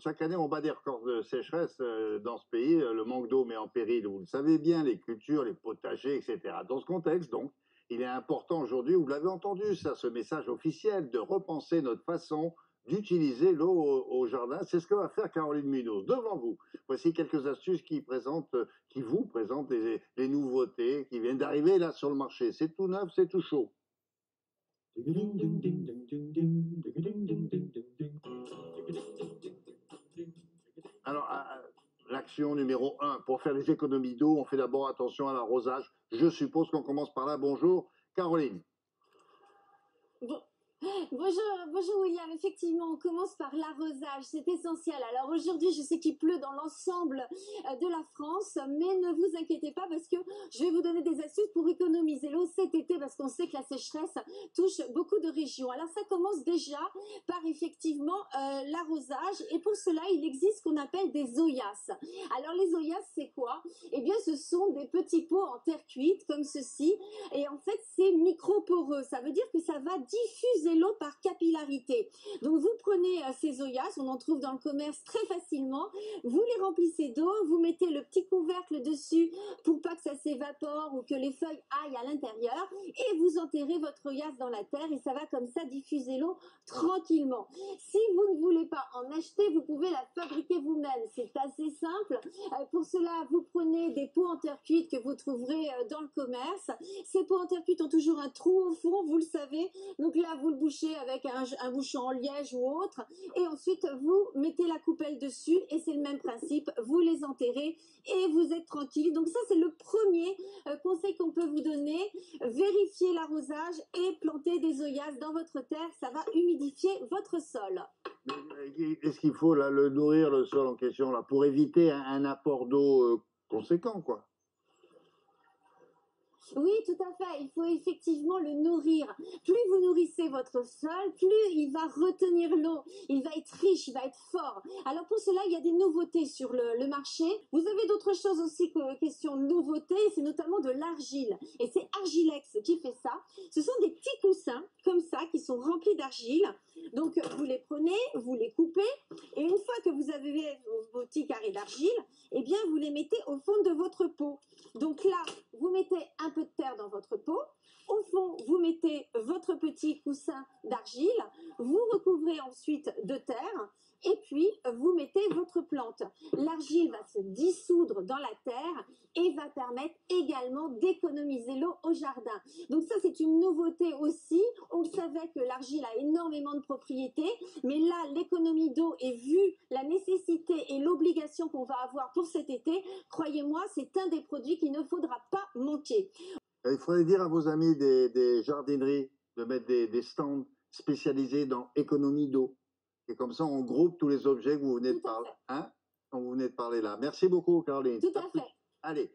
chaque année, on bat des records de sécheresse dans ce pays. Le manque d'eau met en péril, vous le savez bien, les cultures, les potagers, etc. Dans ce contexte, donc, il est important aujourd'hui, vous l'avez entendu, ça, ce message officiel, de repenser notre façon d'utiliser l'eau au jardin. C'est ce que va faire Caroline Munoz devant vous. Voici quelques astuces qui vous présentent les nouveautés qui viennent d'arriver là sur le marché. C'est tout neuf, c'est tout chaud. Alors, l'action numéro 1, pour faire des économies d'eau, on fait d'abord attention à l'arrosage. Je suppose qu'on commence par là. Bonjour, Caroline. Bon. Bonjour William, effectivement on commence par l'arrosage, c'est essentiel. Alors aujourd'hui je sais qu'il pleut dans l'ensemble de la France, mais ne vous inquiétez pas parce que je vais vous donner des astuces pour économiser l'eau cet été parce qu'on sait que la sécheresse touche beaucoup de régions. Alors ça commence déjà par effectivement l'arrosage et pour cela il existe ce qu'on appelle des oyas. Alors les oyas c'est quoi? Eh bien ce sont des petits pots en terre cuite comme ceci et en fait c'est micro-poreux, ça veut dire que ça va diffuser l'eau par capillarité. Donc vous prenez ces oyas, on en trouve dans le commerce très facilement, vous les remplissez d'eau, vous mettez le petit couvercle dessus pour pas que ça s'évapore ou que les feuilles aillent à l'intérieur et vous enterrez votre oyas dans la terre et ça va comme ça diffuser l'eau tranquillement. Si vous ne voulez pas en acheter, vous pouvez la fabriquer vous-même, c'est assez simple. Pour cela, vous prenez des pots en terre cuite que vous trouverez dans le commerce. Ces pots en terre cuite ont toujours un trou au fond, vous le savez, donc là vous le bouchez avec un bouchon en liège ou autre et ensuite vous mettez la coupelle dessus et c'est le même principe, vous les enterrez et vous êtes tranquille. Donc ça c'est le premier conseil qu'on peut vous donner, vérifiez l'arrosage et plantez des oyas dans votre terre, ça va humidifier votre sol. Est-ce qu'il faut là, le nourrir, le sol en question, là, pour éviter un apport d'eau conséquent, quoi? Oui, tout à fait. Il faut effectivement le nourrir. Plus vous nourrissez votre sol, plus il va retenir l'eau. Il va être riche, il va être fort. Alors pour cela, il y a des nouveautés sur le marché. Vous avez d'autres choses aussi que question de nouveautés, c'est notamment de l'argile. Et c'est Argilex qui fait ça. Ce sont des petits coussins comme ça qui sont remplis d'argile. Donc vous les prenez, vous les coupez et une fois que vous avez vos petits carrés d'argile, eh bien vous les mettez au fond de votre pot. Donc là, vous mettez un peu de terre dans votre pot. Au fond, vous mettez votre petit coussin d'argile. Vous recouvrez ensuite de terre et puis vous mettez votre plante. L'argile va se dissoudre dans la terre et va permettre également d'économiser l'eau au jardin. Donc ça, c'est une nouveauté aussi. On savait que l'argile a énormément de propriétés, mais là, l'économie d'eau et vu la nécessité et l'obligation qu'on va avoir pour cet été, croyez-moi, c'est un des produits qu'il ne faudra pas manquer. Il faudrait dire à vos amis des jardineries de mettre des stands spécialisés dans économie d'eau. Et comme ça, on groupe tous les objets que vous venez de parler, hein, dont vous venez de parler là. Merci beaucoup, Caroline. Tout à fait. Allez.